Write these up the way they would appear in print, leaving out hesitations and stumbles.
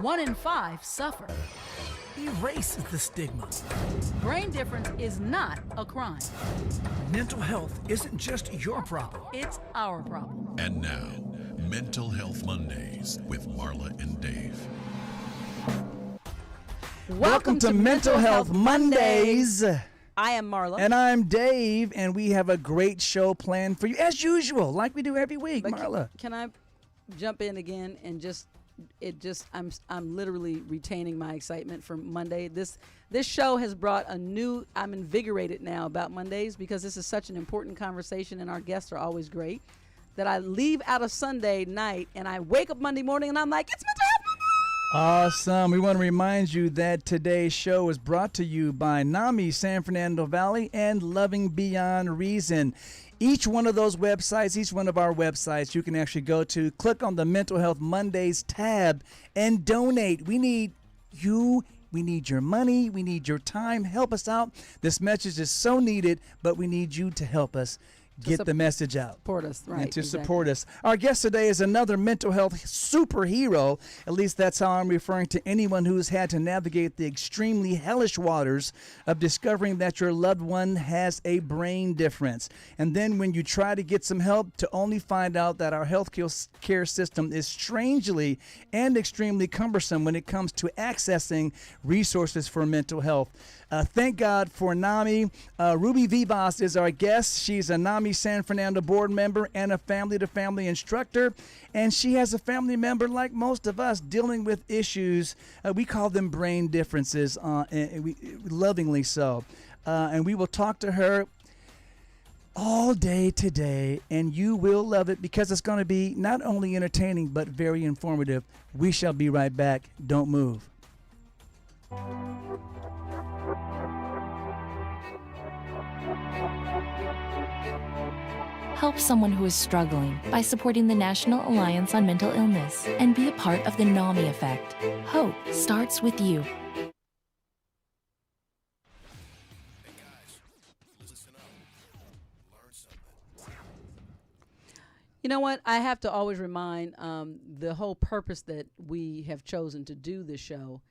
1 in 5 suffer. Erase the stigma. Brain difference is not a crime. Mental health isn't just your problem. It's our problem. And now, Mental Health Mondays with Marla and Dave. Welcome to Mental Health Mondays. I am Marla. And I'm Dave, and we have a great show planned for you, as usual, like we do every week, But Marla. Can I jump in again and I'm literally retaining my excitement for Monday. This show has brought I'm invigorated now about Mondays because this is such an important conversation and our guests are always great that I leave out of Sunday night and I wake up Monday morning and I'm like, it's Mental Health Monday! Awesome. We want to remind you that today's show is brought to you by NAMI San Fernando Valley and Loving Beyond Reason. Each one of those websites, each one of our websites, you can actually go to, click on the Mental Health Mondays tab, and donate. We need you. We need your money. We need your time. Help us out. This message is so needed, but we need you to help us get the message out. Support us, right. And to exactly. support us. Our guest today is another mental health superhero. At least that's how I'm referring to anyone who's had to navigate the extremely hellish waters of discovering that your loved one has a brain difference. And then when you try to get some help, to only find out that our health care system is strangely and extremely cumbersome when it comes to accessing resources for mental health. Thank God for NAMI. Ruby Vivas is our guest. She's a NAMI San Fernando board member and a family-to-family instructor. And she has a family member, like most of us, dealing with issues. We call them brain differences, lovingly so. And we will talk to her all day today, and you will love it because it's going to be not only entertaining, but very informative. We shall be right back. Don't move. Help someone who is struggling by supporting the National Alliance on Mental Illness and be a part of the NAMI effect. Hope starts with you. You know what? I have to always remind the whole purpose that we have chosen to do this show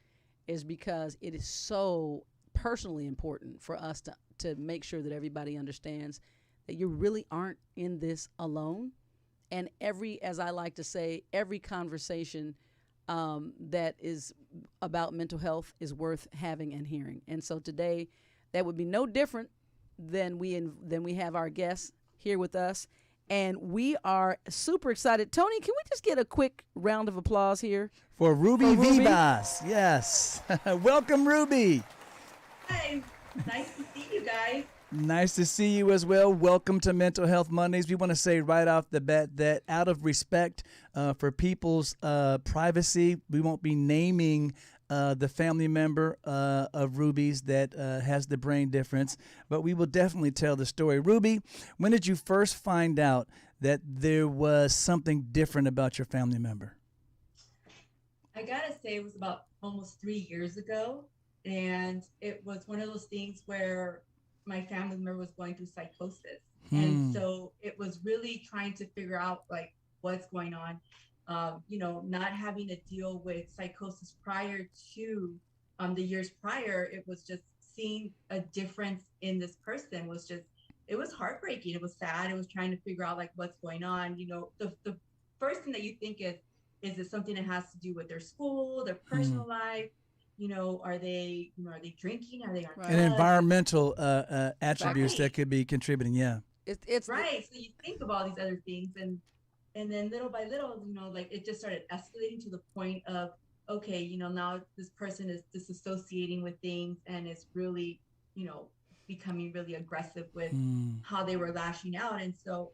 is because it is so personally important for us to make sure that everybody understands that you really aren't in this alone. And as I like to say, every conversation that is about mental health is worth having and hearing. And so today, that would be no different than we have our guests here with us. And we are super excited. Tony, can we just get a quick round of applause here? For Ruby Vivas. Yes. Welcome, Ruby. Hi. Nice to see you guys. Nice to see you as well. Welcome to Mental Health Mondays. We want to say right off the bat that out of respect for people's privacy, we won't be naming the family member of Ruby's that has the brain difference, but we will definitely tell the story. Ruby, when did you first find out that there was something different about your family member? I gotta say, it was about almost 3 years ago, and it was one of those things where my family member was going through psychosis. And so it was really trying to figure out like what's going on. Not having to deal with psychosis prior to the years prior, it was just seeing a difference in this person it was heartbreaking. It was sad. It was trying to figure out like what's going on. The first thing that you think is it something that has to do with their school, their personal life? Are they drinking? Are they on drugs? And environmental attributes that could be contributing. Yeah. It's right. So you think of all these other things, and then little by little, like it just started escalating to the point of, okay, now this person is disassociating with things and is really, becoming really aggressive with how they were lashing out. And so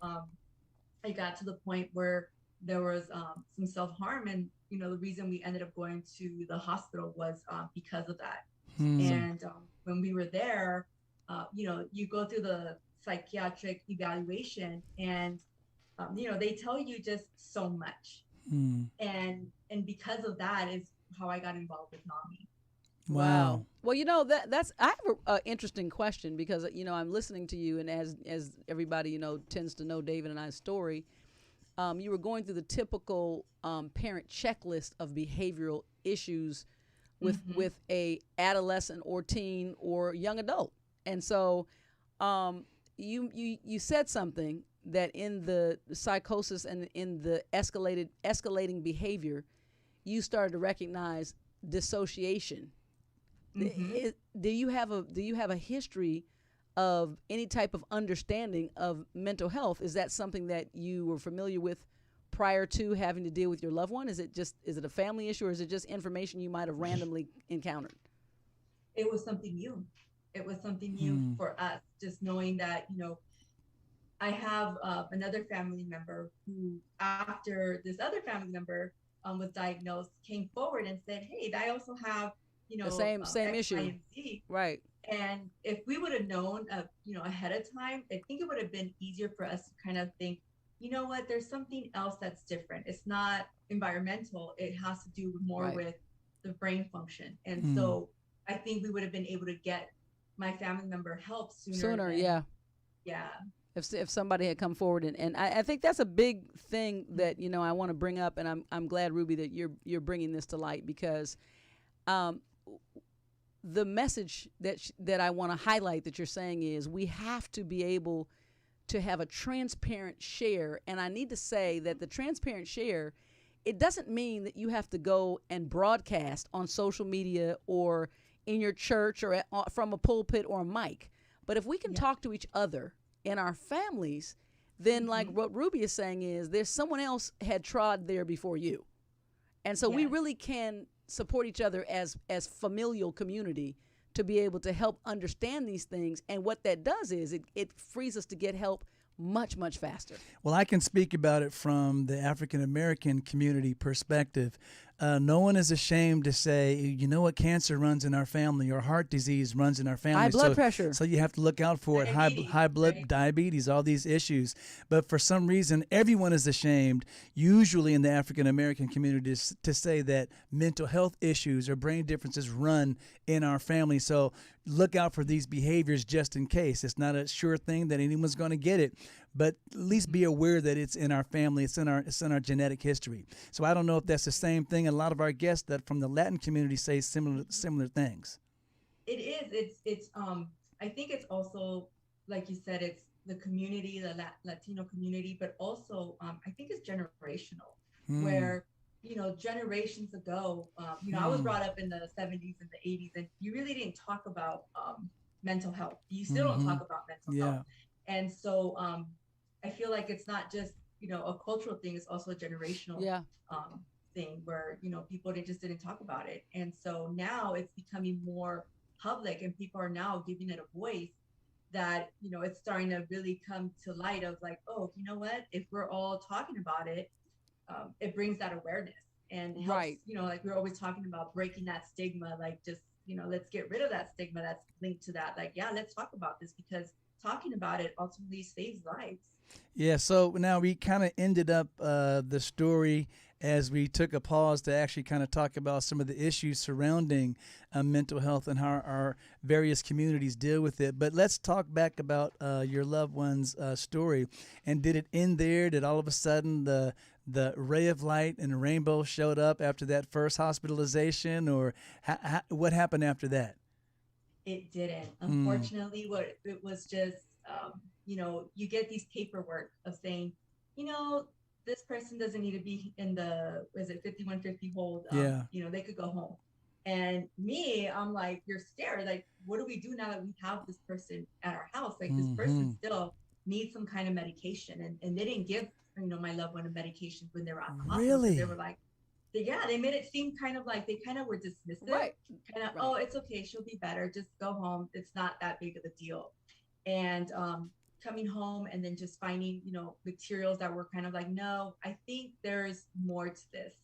I got to the point where there was some self-harm, and the reason we ended up going to the hospital was because of that. And when we were there, you go through the psychiatric evaluation, and they tell you just so much. And because of that is how I got involved with NAMI. Wow. Well, that's I have an interesting question because I'm listening to you, and as everybody tends to know David and I's story, you were going through the typical parent checklist of behavioral issues with a adolescent or teen or young adult. And so you said something that in the psychosis and in the escalating behavior, you started to recognize dissociation. Do you have a history of any type of understanding of mental health? Is that something that you were familiar with prior to having to deal with your loved one? Is it a family issue, or is it just information you might have randomly encountered? It was something new. It was something new for us, just knowing that, I have another family member who, after this other family member was diagnosed, came forward and said, hey, I also have, the same X, issue. Y, and Z. Right. And if we would have known, ahead of time, I think it would have been easier for us to kind of think, you know what, there's something else that's different. It's not environmental. It has to do more with the brain function. And so I think we would have been able to get my family member help sooner. Yeah. If somebody had come forward, and I think that's a big thing that I want to bring up, and I'm glad, Ruby, that you're bringing this to light, because the message that I want to highlight that you're saying is we have to be able to have a transparent share. And I need to say that the transparent share, it doesn't mean that you have to go and broadcast on social media or in your church or from a pulpit or a mic. But if we can talk to each other in our families, then like what Ruby is saying is there's someone else had trod there before you. And so we really can support each other as familial community to be able to help understand these things. And what that does is it frees us to get help much, much faster. Well, I can speak about it from the African American community perspective. No one is ashamed to say, you know what, cancer runs in our family, or heart disease runs in our family. High blood pressure. So you have to look out for Diabetes, it. High blood, diabetes, all these issues. But for some reason, everyone is ashamed, usually in the African American community, to say that mental health issues or brain differences run in our family. So look out for these behaviors just in case. It's not a sure thing that anyone's going to get it, but at least be aware that it's in our family. It's in our genetic history. So I don't know if that's the same thing. A lot of our guests that from the Latin community say similar things. It is. It's I think it's also, like you said, it's the community, the Latino community, but also I think it's generational, where generations ago, I was brought up in the 70s and the 80s, and you really didn't talk about mental health. You still don't talk about mental health. And so I feel like it's not just, a cultural thing, it's also a generational thing where, people just didn't talk about it. And so now it's becoming more public, and people are now giving it a voice that, it's starting to really come to light of like, oh, you know what, if we're all talking about it, it brings that awareness and helps, like we're always talking about breaking that stigma, like just, let's get rid of that stigma that's linked to that. Like, let's talk about this, because talking about it ultimately saves lives. Yeah. So now we kind of ended up the story as we took a pause to actually kind of talk about some of the issues surrounding mental health and how our various communities deal with it. But let's talk back about your loved one's story. And did it end there? Did all of a sudden the ray of light and rainbow showed up after that first hospitalization, or what happened after that? It didn't. Unfortunately, it was just, you get these paperwork of saying, this person doesn't need to be in the, 5150 hold? They could go home. And me, I'm like, you're scared. Like, what do we do now that we have this person at our house? Like, this person still needs some kind of medication. And they didn't give, my loved one a medication when they were at the hospital. Really? They were like, they made it seem kind of like they kind of were dismissive. Right. Oh, it's okay, she'll be better. Just go home. It's not that big of a deal. And coming home and then just finding, materials that were kind of like, no, I think there's more to this.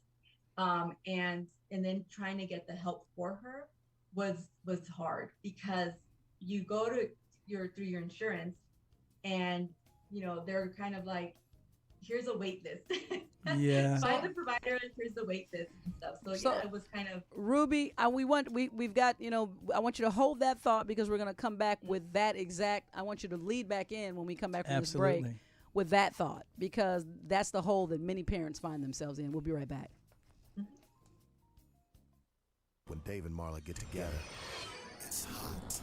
And then trying to get the help for her was hard, because you go to through your insurance, and they're kind of like, here's a wait list. Find the provider, and here's the wait list and stuff. So it was kind of. Ruby, we've got, I want you to hold that thought, because we're going to come back with that exact. I want you to lead back in when we come back from this break with that thought, because that's the hole that many parents find themselves in. We'll be right back. When Dave and Marla get together, it's hot.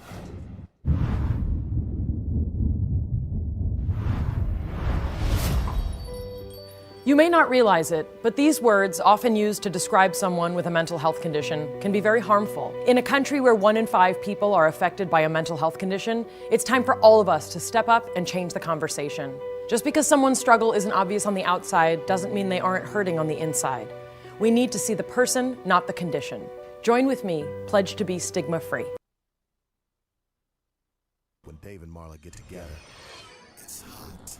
You may not realize it, but these words, often used to describe someone with a mental health condition, can be very harmful. In a country where 1 in 5 people are affected by a mental health condition, it's time for all of us to step up and change the conversation. Just because someone's struggle isn't obvious on the outside doesn't mean they aren't hurting on the inside. We need to see the person, not the condition. Join with me, pledge to be stigma-free. When Dave and Marla get together, it's hot.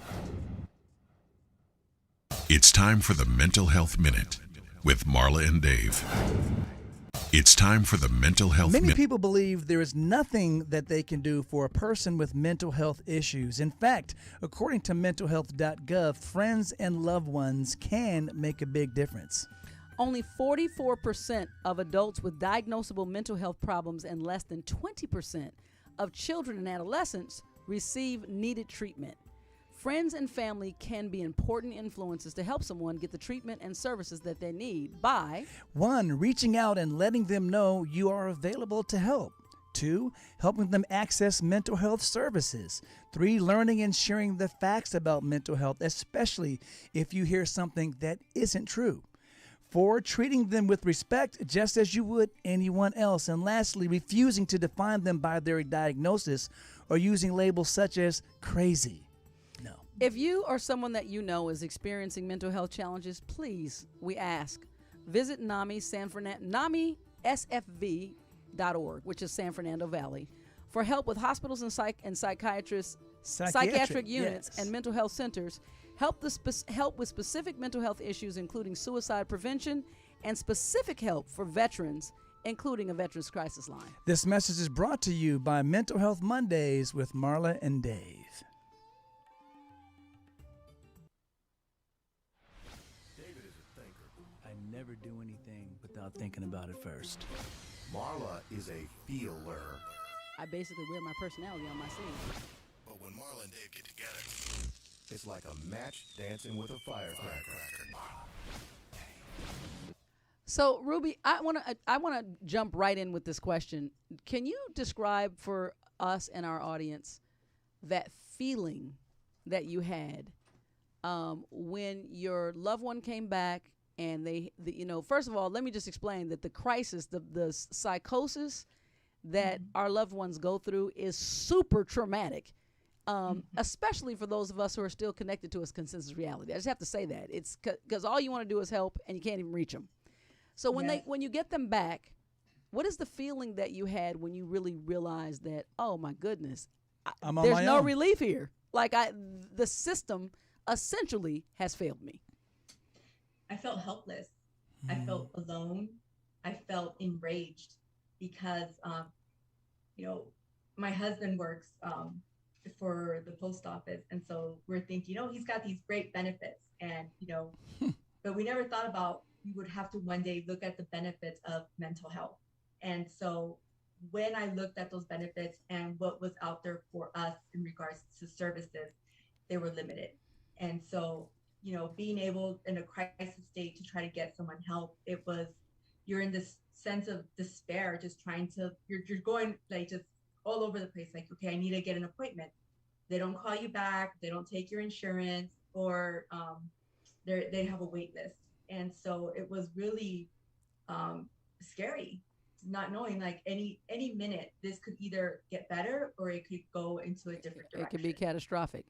It's time for the Mental Health Minute with Marla and Dave. It's time for the Mental Health Many Minute. people believe there is nothing that they can do for a person with mental health issues. In fact, according to mentalhealth.gov, friends and loved ones can make a big difference. Only 44% of adults with diagnosable mental health problems and less than 20% of children and adolescents receive needed treatment. Friends and family can be important influences to help someone get the treatment and services that they need by 1. Reaching out and letting them know you are available to help. 2. Helping them access mental health services. 3. Learning and sharing the facts about mental health, especially if you hear something that isn't true. 4. Treating them with respect just as you would anyone else. And lastly, refusing to define them by their diagnosis or using labels such as crazy. No. If you or someone that you know is experiencing mental health challenges, please, we ask, visit NAMI-SFV.org, which is San Fernando Valley, for help with hospitals and psychiatric units yes. and mental health centers. Help with specific mental health issues, including suicide prevention, and specific help for veterans, including a Veterans Crisis Line. This message is brought to you by Mental Health Mondays with Marla and Dave. I never do anything without thinking about it first. Marla is a feeler. I basically wear my personality on my sleeve. But when Marla and Dave get together, it's like a match dancing with a firecracker. So, Ruby, I want to jump right in with this question. Can you describe for us and our audience that feeling that you had when your loved one came back and first of all, let me just explain that the crisis, the psychosis that our loved ones go through is super traumatic. Especially for those of us who are still connected to a consensus reality. I just have to say that. It's because all you want to do is help and you can't even reach them. So when you get them back, what is the feeling that you had when you really realized that, oh my goodness, there's no relief here? Like the system essentially has failed me. I felt helpless. I felt alone. I felt enraged because, my husband works for the post office. And so we're thinking, he's got these great benefits and, but we never thought about we would have to one day look at the benefits of mental health. And so when I looked at those benefits and what was out there for us in regards to services, they were limited. And so, being able in a crisis state to try to get someone help, you're in this sense of despair, just trying to, you're going like just all over the place. Like, okay, I need to get an appointment. They don't call you back. They don't take your insurance, or they have a wait list. And so it was really scary, not knowing like any minute this could either get better or it could go into a different direction. It could be catastrophic.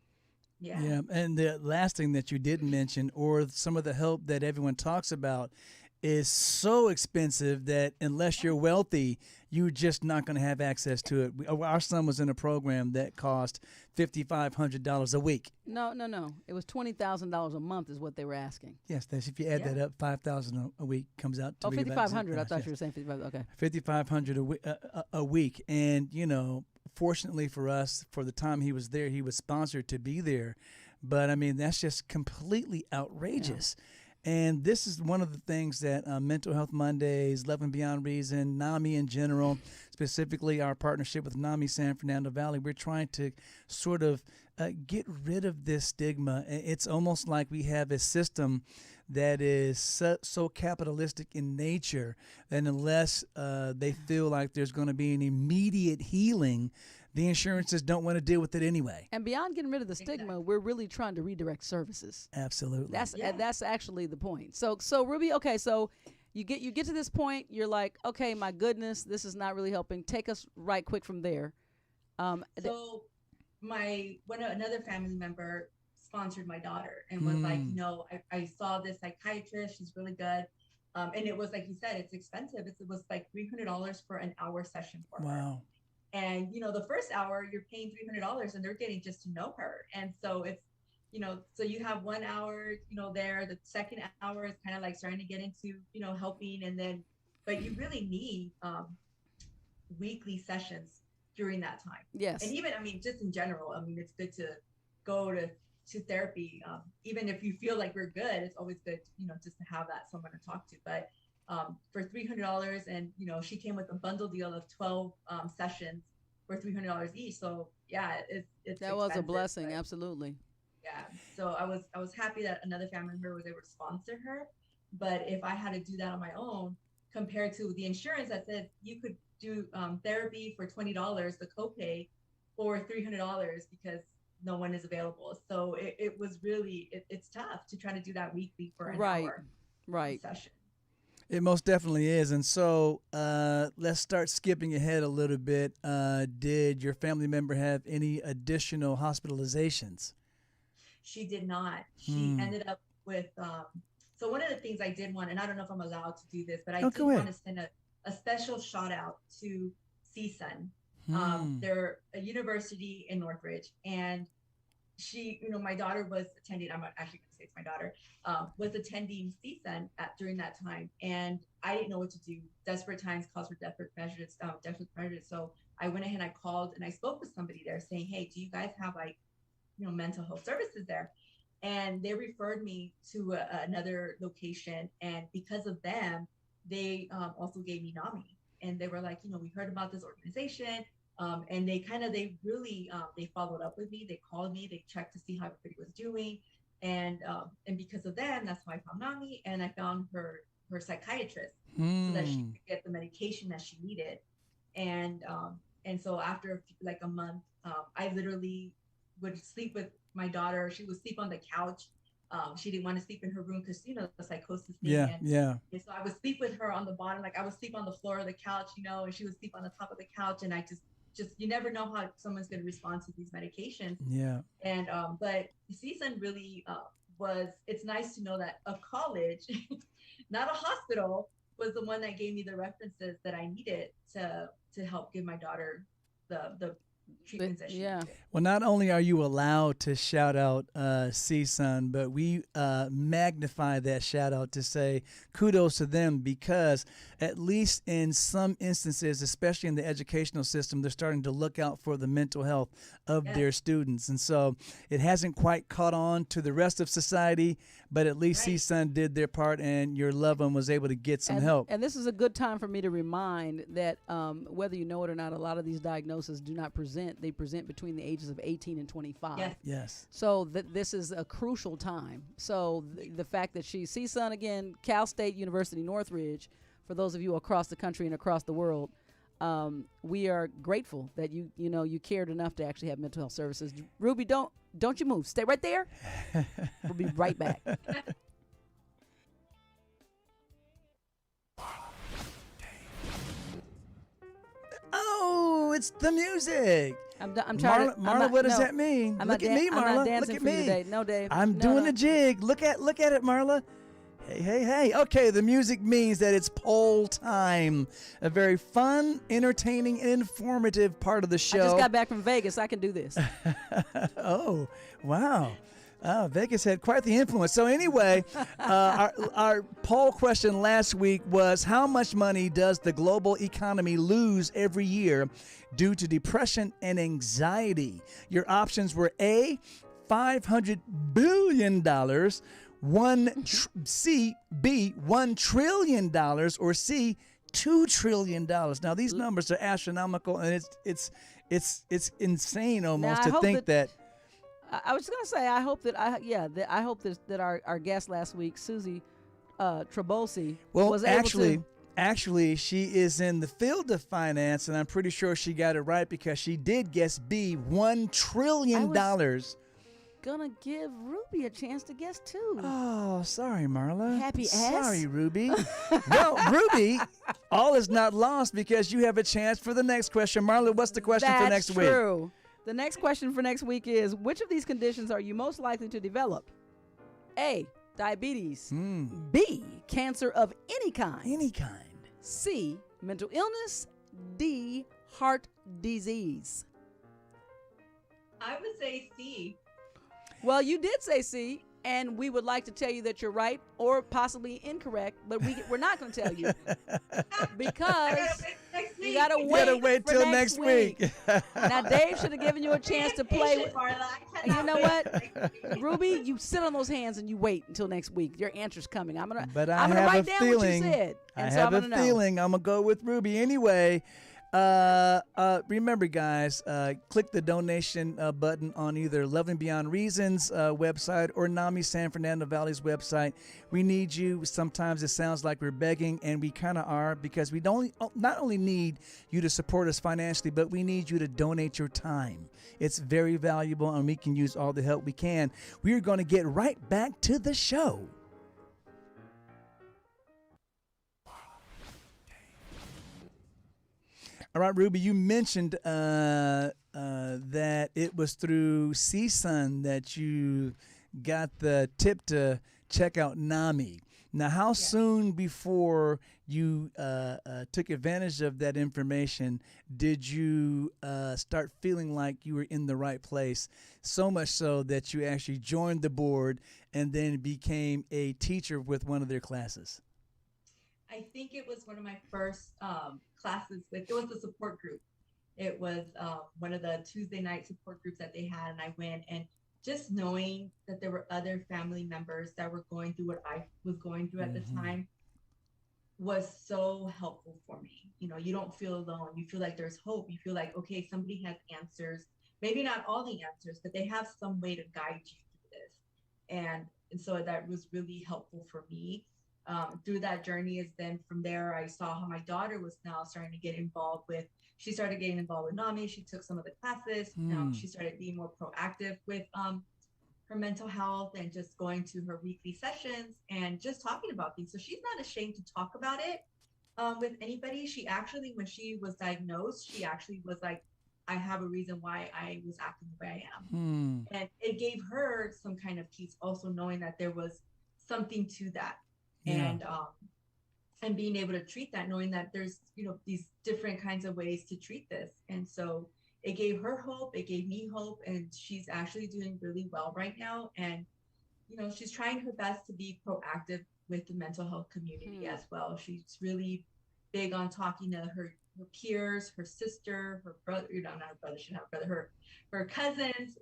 Yeah, and the last thing that you didn't mention, or some of the help that everyone talks about, is so expensive that unless you're wealthy, you're just not going to have access to it. Our son was in a program that cost $5,500 a week. No. It was $20,000 a month is what they were asking. Yes, that's, if you add that up, $5,000 a week comes out to be about $5,500. I thought you were saying $5,500. Okay. $5,500 a week. And, fortunately for us, for the time he was there, he was sponsored to be there. But, I mean, that's just completely outrageous. And this is one of the things that Mental Health Mondays, Love and Beyond Reason, NAMI in general, specifically our partnership with NAMI San Fernando Valley, we're trying to sort of get rid of this stigma. It's almost like we have a system that is so capitalistic in nature, and unless they feel like there's going to be an immediate healing, the insurances don't want to deal with it anyway. And beyond getting rid of the stigma, we're really trying to redirect services. Absolutely. That's actually the point. So Ruby, okay, so you get to this point, you're like, okay, my goodness, this is not really helping. Take us right quick from there. So another family member sponsored my daughter and was like, I saw this psychiatrist, she's really good. And it was like you said, it's expensive. It was like $300 for an hour session for her. Wow. And, the first hour you're paying $300 and they're getting just to know her. And so it's, so you have 1 hour, there, the second hour is kind of like starting to get into, helping. And then, but you really need weekly sessions during that time. Yes. And even, just in general, it's good to go to therapy. Even if you feel like we're good, it's always good, just to have that someone to talk to. But for $300, and she came with a bundle deal of 12 sessions for $300 each. So yeah, it's that was a blessing. but, Absolutely. Yeah. So I was happy that another family member was able to sponsor her. But if I had to do that on my own, compared to the insurance that said you could do therapy for $20, the copay, or $300 because no one is available. So it was really it's tough to try to do that weekly for an hour session. It most definitely is. And so let's start skipping ahead a little bit. Did your family member have any additional hospitalizations? She did not. She ended up with, so one of the things I did want, and I don't know if I'm allowed to do this, but I did want to send a special shout out to CSUN. They're a university in Northridge, and she, my daughter was attending, I'm not actually going to say it's my daughter, was attending CSUN during that time. And I didn't know what to do. Desperate times calls for desperate measures. So I went ahead and I called and I spoke with somebody there saying, hey, do you guys have mental health services there? And they referred me to another location. And because of them, they also gave me NAMI. And they were like, we heard about this organization. And they really followed up with me. They called me, they checked to see how everybody was doing. And because of them, that's why I found NAMI, and I found her psychiatrist so that she could get the medication that she needed. And so after a month, I literally would sleep with my daughter. She would sleep on the couch. She didn't want to sleep in her room because, the psychosis thing. And so I would sleep with her on the bottom. I would sleep on the floor of the couch, and she would sleep on the top of the couch. And I just you never know how someone's going to respond to these medications. Yeah. And, but CSUN really it's nice to know that a college, not a hospital, was the one that gave me the references that I needed to help give my daughter the treatments that she needed. Well, not only are you allowed to shout out CSUN, but we magnify that shout out to say kudos to them, because at least in some instances, especially in the educational system, they're starting to look out for the mental health of their students. And so it hasn't quite caught on to the rest of society, but at least CSUN did their part and your loved one was able to get some help. And this is a good time for me to remind that whether you know it or not, a lot of these diagnoses do not present. They present between the ages of 18 and 25. Yes. So this is a crucial time. So the fact that CSUN, again, Cal State University Northridge, for those of you across the country and across the world, we are grateful that you cared enough to actually have mental health services. Ruby, don't you move. Stay right there. We'll be right back. Oh, it's the music. I'm trying Marla, what does that mean? Look at me, Marla. I'm not dancing Look at for me. you today. No, Dave. I'm doing a jig. Look at it, Marla. Hey. Okay, the music means that it's poll time. A very fun, entertaining, and informative part of the show. I just got back from Vegas. I can do this. Oh, wow. Vegas had quite the influence. So anyway, our poll question last week was, how much money does the global economy lose every year due to depression and anxiety? Your options were A, $500 billion, $1 $1 trillion, or C, $2 trillion. Now these numbers are astronomical, and it's insane almost Now, I to hope think that. I was gonna say I hope that I hope that our guest last week, Susie Trabolsi, was able to. Actually, she is in the field of finance, and I'm pretty sure she got it right because she did guess B, $1 trillion. Gonna give Ruby a chance to guess too. Oh, sorry, Marla. Happy ass. Sorry, Ruby. Well, Ruby, all is not lost because you have a chance for the next question. Marla, what's the question for next week? That's true. The next question for next week is, which of these conditions are you most likely to develop? A, diabetes. B, cancer of any kind. Any kind. C, mental illness. D, heart disease. I would say C. Well, you did say C, and we would like to tell you that you're right or possibly incorrect, but we're not going to tell you because you got to wait till next week. Now, Dave should have given you a chance to play. And you know what, Ruby, you sit on those hands and you wait until next week. Your answer's coming. I'm gonna write down what you said. I have a feeling I'm gonna go with Ruby anyway. Remember, guys, click the donation button on either Love and Beyond Reason's website or NAMI San Fernando Valley's website. We need you. Sometimes it sounds like we're begging, and we kind of are, because we not only need you to support us financially, but we need you to donate your time. It's very valuable, and we can use all the help we can. We are going to get right back to the show. All right, Ruby, you mentioned that it was through CSUN that you got the tip to check out NAMI. Now, how soon before you took advantage of that information did you start feeling like you were in the right place, so much so that you actually joined the board and then became a teacher with one of their classes? I think it was one of my first classes it was the support group. It was one of the Tuesday night support groups that they had, and I went, and just knowing that there were other family members that were going through what I was going through at the time was so helpful for me. You know, you don't feel alone. You feel like there's hope. You feel like, okay, somebody has answers, maybe not all the answers, but they have some way to guide you through this. And so that was really helpful for me. Through that journey is then from there, I saw how my daughter was now starting to get involved with, she started getting involved with NAMI. She took some of the classes. She started being more proactive with her mental health and just going to her weekly sessions and just talking about things. So she's not ashamed to talk about it with anybody. She actually, when she was diagnosed, she actually was like, I have a reason why I was acting the way I am. And it gave her some kind of peace, also knowing that there was something to that. And being able to treat that, knowing that there's, you know, these different kinds of ways to treat this. And so it gave her hope, it gave me hope, and she's actually doing really well right now. And, you know, she's trying her best to be proactive with the mental health community as well. She's really big on talking to her peers, her sister, her brother, you know, not her brother, she not her brother, her cousins.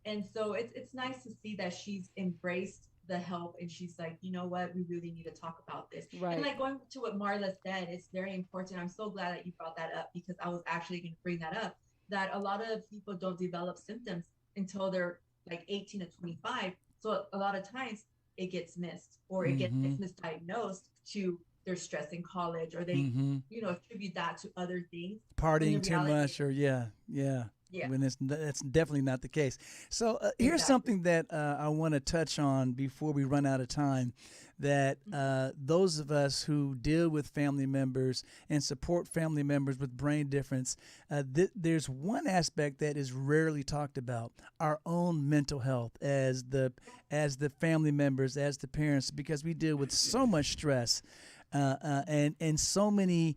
And so it's nice to see that she's embraced the help, and she's like, you know what, we really need to talk about this. Right. And like going to what Marla said, it's very important. I'm so glad that you brought that up, because I was actually going to bring that up, that a lot of people don't develop symptoms until they're like 18 to 25. So a lot of times it gets missed, or it gets misdiagnosed to their stress in college, or they you know, attribute that to other things, partying too much, or when that's definitely not the case. So here's something that I want to touch on before we run out of time, that those of us who deal with family members and support family members with brain difference, there's one aspect that is rarely talked about: our own mental health as the family members, as the parents, because we deal with so much stress and so many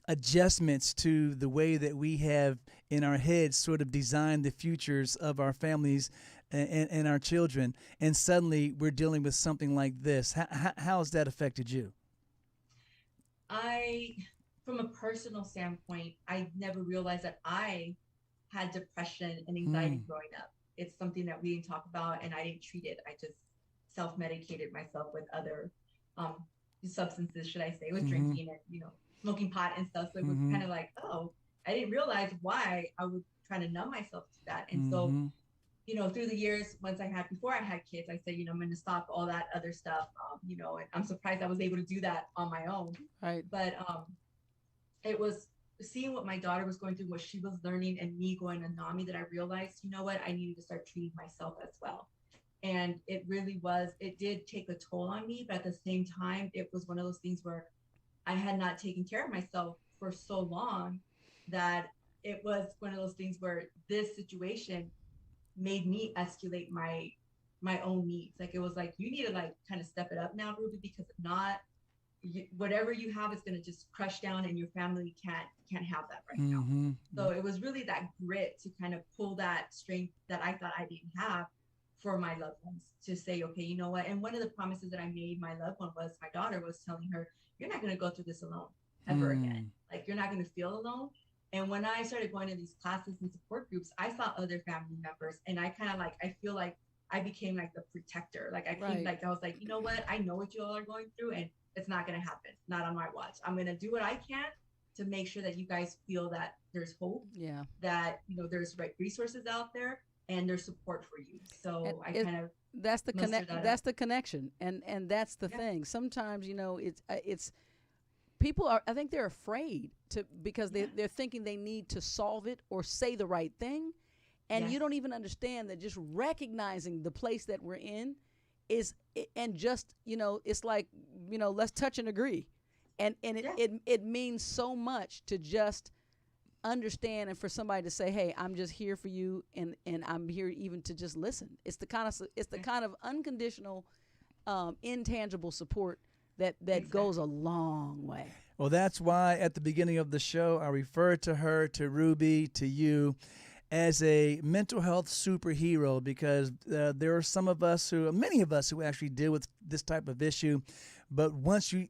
adjustments to the way that we have in our heads sort of designed the futures of our families and our children, and suddenly we're dealing with something like this. How has that affected you? From a personal standpoint, I never realized that I had depression and anxiety growing up. It's something that we didn't talk about, and I didn't treat it. I just self-medicated myself with other substances, should I say, with Mhm. drinking and, smoking pot and stuff. So it was Mhm. kind of like, oh, I didn't realize why I was trying to numb myself to that. And so, Mhm. through the years, before I had kids, I said, I'm going to stop all that other stuff, and I'm surprised I was able to do that on my own. Right. But it was seeing what my daughter was going through, what she was learning, and me going to NAMI that I realized, I needed to start treating myself as well. And it did take a toll on me, but at the same time, it was one of those things where I had not taken care of myself for so long that it was one of those things where this situation made me escalate my own needs. Like, it was like, you need to like kind of step it up now, Ruby, because if not, whatever you have is going to just crush down, and your family can't have that right now. Mhm. So it was really that grit to kind of pull that strength that I thought I didn't have for my loved ones, to say, okay, you know what? And one of the promises that I made my loved one was, my daughter was telling her, you're not going to go through this alone ever again. Like, you're not going to feel alone. And when I started going to these classes and support groups, I saw other family members, and I kind of like, I feel like I became like the protector. Like, I came, like, I was like, you know what? I know what you all are going through, and it's not going to happen. Not on my watch. I'm going to do what I can to make sure that you guys feel that there's hope. Yeah. That, there's resources out there, and there's support for you. So that's the connection, and that's the thing. Sometimes it's people are, I think they're afraid because they're thinking they need to solve it or say the right thing, and you don't even understand that just recognizing the place that we're in is, and just it's like, let's touch and agree, and it means so much to just understand, and for somebody to say, hey, I'm just here for you, and I'm here even to just listen. It's the kind of unconditional, intangible support that goes a long way. Well, that's why at the beginning of the show I referred to her, to Ruby, to you, as a mental health superhero, because there are many of us who actually deal with this type of issue. But once you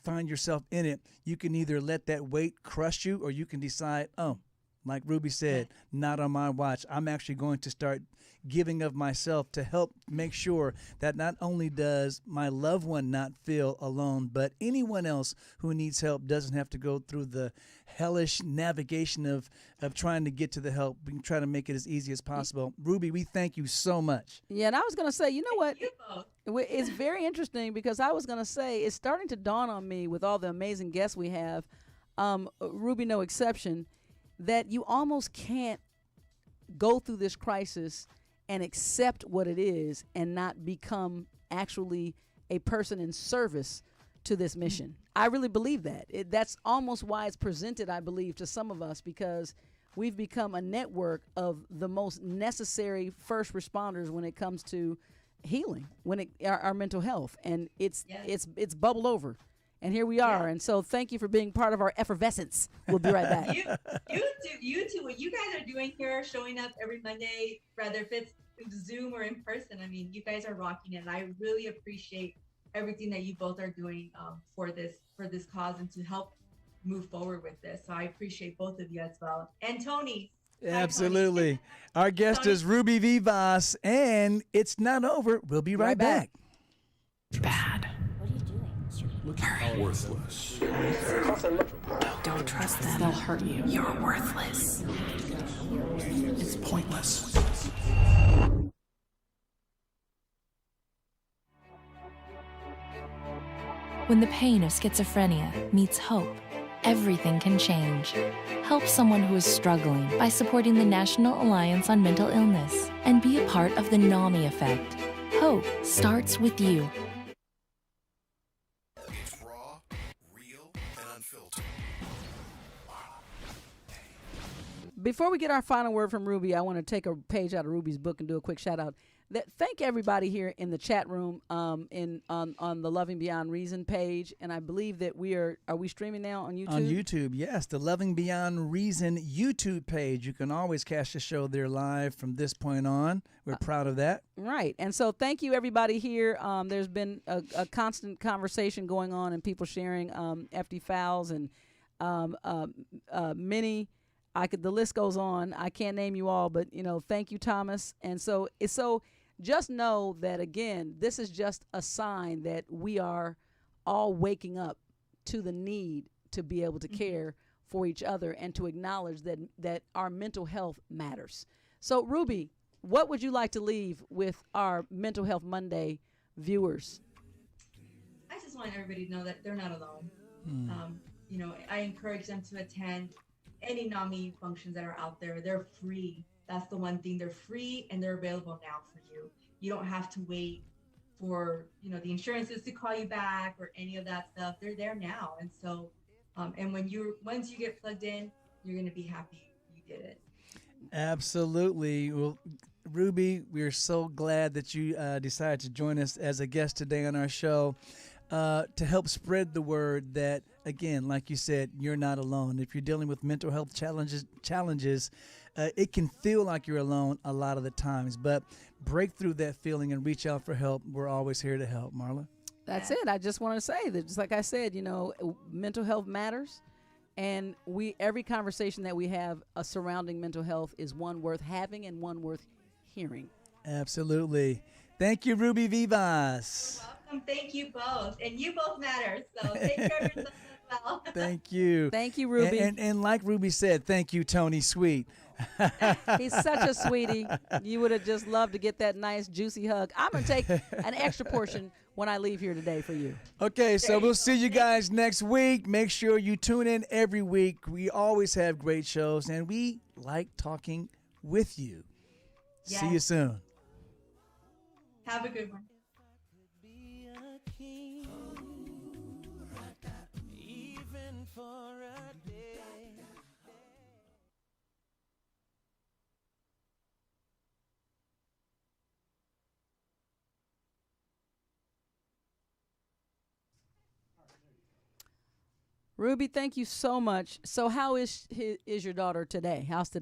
find yourself in it, you can either let that weight crush you, or you can decide, oh, like Ruby said, not on my watch. I'm actually going to start giving of myself to help make sure that not only does my loved one not feel alone, but anyone else who needs help doesn't have to go through the hellish navigation of trying to get to the help. We can try to make it as easy as possible. Ruby, we thank you so much. Yeah, and I was going to say, you know what? It's very interesting, because I was going to say, it's starting to dawn on me with all the amazing guests we have, Ruby no exception, that you almost can't go through this crisis and accept what it is and not become actually a person in service to this mission. I really believe that. That's almost why it's presented, I believe, to some of us, because we've become a network of the most necessary first responders when it comes to healing, our mental health, and it's bubbled over. And here we are. And so thank you for being part of our effervescence. We'll be right back. You too. What you guys are doing here, showing up every Monday, whether if it's Zoom or in person, I mean, you guys are rocking it. And I really appreciate everything that you both are doing for this cause, and to help move forward with this. So I appreciate both of you as well. And Tony. Absolutely. Tony. Our guest is Ruby Vivas, and it's not over. We'll be right back. Bad. Worthless. Don't trust them. They'll hurt you. You're worthless. It's pointless. When the pain of schizophrenia meets hope, everything can change. Help someone who is struggling by supporting the National Alliance on Mental Illness and be a part of the NAMI effect. Hope starts with you. It's raw, real, and unfiltered. Before we get our final word from Ruby, I want to take a page out of Ruby's book and do a quick shout out. Thank everybody here in the chat room, on the Loving Beyond Reason page, and I believe that are we streaming now on YouTube? On YouTube, yes, the Loving Beyond Reason YouTube page. You can always catch the show there live from this point on. We're proud of that. Right, and so thank you everybody here. There's been a constant conversation going on and people sharing FD files and many. The list goes on. I can't name you all, but thank you, Thomas. And so just know that, again, this is just a sign that we are all waking up to the need to be able to care for each other and to acknowledge that our mental health matters. So, Ruby, what would you like to leave with our Mental Health Monday viewers? I just want everybody to know that they're not alone. I encourage them to attend any NAMI functions that are out there. They're free. That's the one thing. They're free and they're available now for you. You don't have to wait for, the insurances to call you back or any of that stuff. They're there now. And so, and once you get plugged in, you're going to be happy you did it. Absolutely. Well, Ruby, we're so glad that you decided to join us as a guest today on our show to help spread the word that, again, like you said, you're not alone. If you're dealing with mental health challenges, it can feel like you're alone a lot of the times, but break through that feeling and reach out for help. We're always here to help, Marla. That's it. I just want to say that, just like I said, mental health matters. And every conversation that we have surrounding mental health is one worth having and one worth hearing. Absolutely. Thank you, Ruby Vivas. Welcome. Thank you both. And you both matter. So take care of yourself as well. Thank you. Thank you, Ruby. And like Ruby said, thank you, Tony Sweet. He's such a sweetie. You would have just loved to get that nice, juicy hug. I'm going to take an extra portion when I leave here today for you. Okay, so we'll see you guys next week. Make sure you tune in every week. We always have great shows, and we like talking with you. Yes. See you soon. Have a good one. Ruby, thank you so much. So how is your daughter today? How's today?